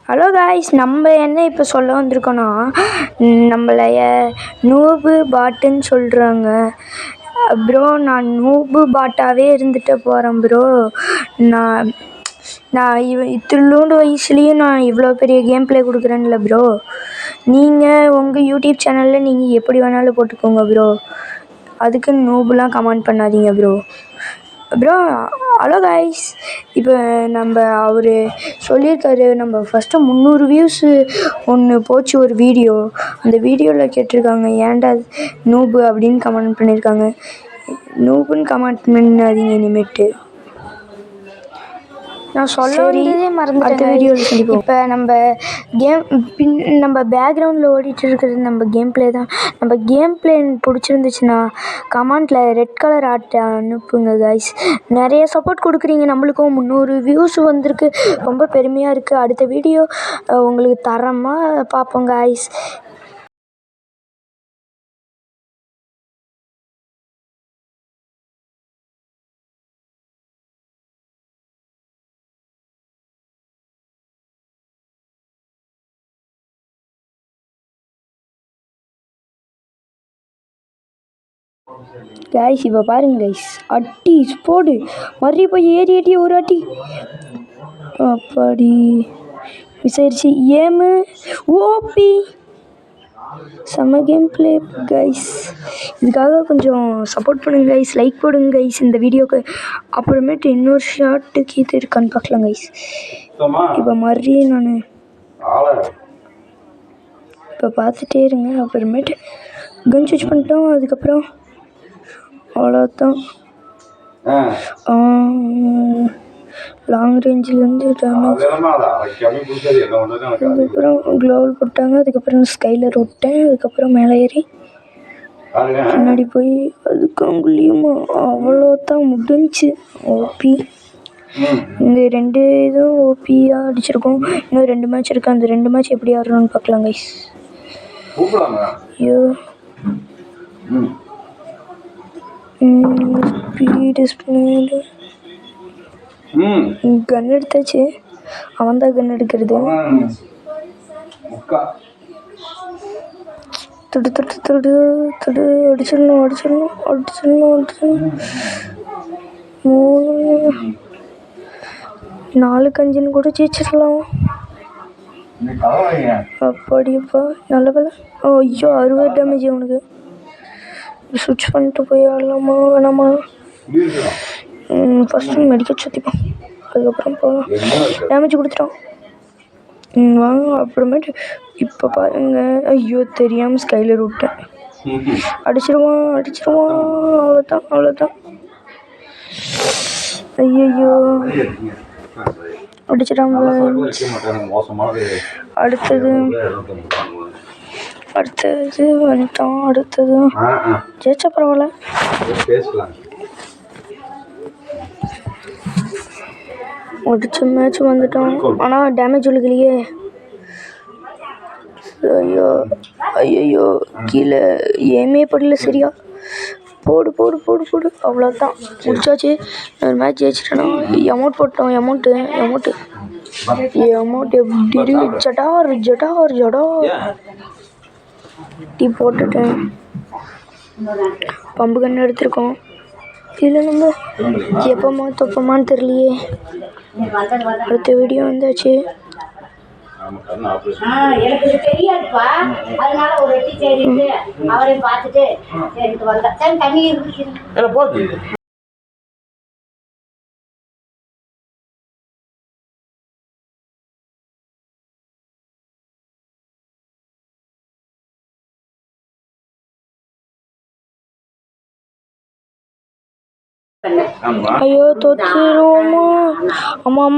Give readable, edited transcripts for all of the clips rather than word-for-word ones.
Hello guys, நம்ம என்ன இப்போ சொல்ல வந்திருக்கோன்னா, நம்மளைய நூபு பாட்டுன்னு சொல்கிறாங்க ப்ரோ. நான் நூபு பாட்டாகவே இருந்துட்டு போகிறேன் ப்ரோ. நான் இத்திலூண்டு வயசுலேயும் நான் இவ்வளோ பெரிய கேம் ப்ளே கொடுக்குறேன்ல ப்ரோ. நீங்கள் உங்கள் யூடியூப் சேனலில் நீங்கள் எப்படி வேணாலும் போட்டுக்கோங்க ப்ரோ. அதுக்கு நூபுலாம் கமெண்ட் பண்ணாதீங்க ப்ரோ. ஹலோ காய்ஸ், இப்போ அவர் சொல்லியிருக்காரு, நம்ம ஃபஸ்ட்டு 300 வியூஸு ஒன்று போச்சு ஒரு வீடியோ. அந்த வீடியோவில் கேட்டிருக்காங்க, ஏன்டா நூபு அப்படின்னு கமெண்ட் பண்ணியிருக்காங்க. நூபுன்னு கமெண்ட் பண்ணாதீங்க இனிமேட்டு. நான் சொல்ல வந்ததே மறந்துட்டேன். வீடியோவில் சொல்லிப்போம். இப்போ நம்ம பேக்ரவுண்டில் ஓடிட்டு இருக்கிறது நம்ம கேம் ப்ளே தான். நம்ம கேம் ப்ளே பிடிச்சிருந்துச்சுன்னா கமெண்டில் ரெட் கலர் ஆர்ட் அனுப்புங்க காய்ஸ். நிறைய சப்போர்ட் கொடுக்குறீங்க. நம்மளுக்கும் 300 வியூஸ் வந்திருக்கு, ரொம்ப பெருமையாக இருக்குது. அடுத்த வீடியோ உங்களுக்கு தரமாக பார்ப்போம் காய்ஸ். கைஸ் இப்போ பாருங்க கைஸ், அட்டி ஸ்போர்டு மறுபடியும் போய் ஏறி ஒரு அட்டி அப்படி மிஸ் ஆயிடுச்சு. ஏமு ஓபி செம்ம கேம் ப்ளே கைஸ். இதுக்காக கொஞ்சம் சப்போர்ட் பண்ணுங்க கைஸ், லைக் போடுங்க கைஸ் இந்த வீடியோக்கு. அப்புறமேட்டு இன்னொரு ஷார்ட்டுக்கு இது இருக்கான்னு பார்க்கலாம் கைஸ். இப்போ மறுபடியும் நான் இப்போ பார்த்துட்டே இருங்க. அப்புறமேட்டு கன் சூஸ் பண்ணிட்டோம். அதுக்கப்புறம் அவ்வளோதான். லாங் ரேஞ்சிலேருந்து டேமேஜ். அதுக்கப்புறம் க்ளோவல் போட்டாங்க. அதுக்கப்புறம் ஸ்கைலர் விட்டேன். அதுக்கப்புறம் மேலே ஏறி முன்னாடி போய் அதுக்கு அங்குள்ளியுமா அவ்வளோதான் முடிஞ்சு. ஓபி இந்த 2 இதுவும் ஓபியாக அடிச்சிருக்கோம். இன்னும் 2 மேட்ச் இருக்குது. அந்த 2 மேட்ச் எப்படி ஆடுறோன்னு பார்க்கலாம் கைஸ். ஐயோ ஸ்பீடு கன் எடுத்தாச்சு. அவன் தான் கன் எடுக்கிறது. துடு துடு துடு துடு அடிச்சிடணும். 4-5 கூட ஜெயிச்சிடலாம். அப்படிப்பா நல்ல வேலை. ஐயோ 60 டேமேஜ் அவனுக்கு. சுவிட்ச் பண்ணிட்டு போய் ஆடலாமா வேணாமா? ஃபஸ்ட்டு மெடிக்கல் சுற்றிப்போம், அதுக்கப்புறம் போகலாம். டேமேஜ் கொடுத்துட்டோம் வாங்க. அப்புறமேட்டு இப்போ பாருங்கள். ஐயோ தெரியாமல் ஸ்கைலர் விட்டேன். அடிச்சிருவான். அவ்வளோதான். ஐயோ அடிச்சிட்டாங்க. அடுத்தது வந்துட்டோம். அடுத்தது ஜெயிச்சா பரவாயில்ல. முடிச்ச மேட்ச் வந்துட்டோம். ஆனால் டேமேஜ் விழுகலையே. ஐயோ கீழே ஏமே படல சரியா. போடு. அவ்வளோதான் முடிச்சாச்சு. ஒரு மேட்ச் ஜெயிச்சிட்டோன்னா அமௌண்ட் போட்டோம். அமௌண்ட்டு எப்படி ஜடார் டீ போட்டுட்டேன். பம்பு கன்று எடுத்திருக்கோம். இதில் நம்ம எப்போமா தொப்பமான்னு தெரியலையே. அடுத்த வீடியோ வந்தாச்சு. எனக்கு தெரியாதுப்பா, அதனால ஒரு எட்டி தேடிட்டு அவரையும் பார்த்துட்டு சரிட்டு வந்தேன். சரி தண்ணி இருக்கு. ஐயோ தோத்துருவோமா? ஆமாம்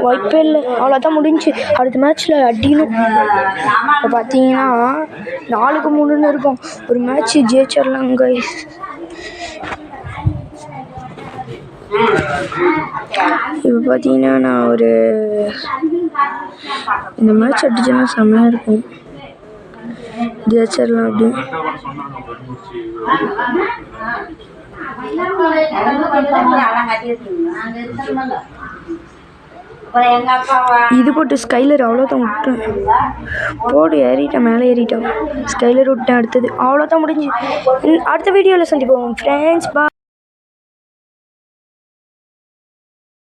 வாய்ப்பே இல்லை. அவ்வளோதான் முடிஞ்சு. அடுத்த மேட்ச்சில் அடிக்கணும். இப்போ பார்த்தீங்கன்னா 4-3 இருக்கும். ஒரு மேட்ச்சு ஜெயிச்சிடலாம் கைஸ். இப்போ பார்த்தீங்கன்னா நான் இந்த மேட்ச் அடிச்சேன்னா செம்மையாக இருக்கும். ஜெயிச்சிடலாம் அப்படி. இது போட்டு ஸ்கைலர் அவ்வளோதான் விட்டேன். போடு ஏறிட்டேன், மேலே ஏறிட்டேன். ஸ்கைலர் விட்டேன். அடுத்தது அவ்வளோதான் முடிஞ்சு. அடுத்த வீடியோவில் சந்திப்போம் ஃப்ரெண்ட்ஸ். பா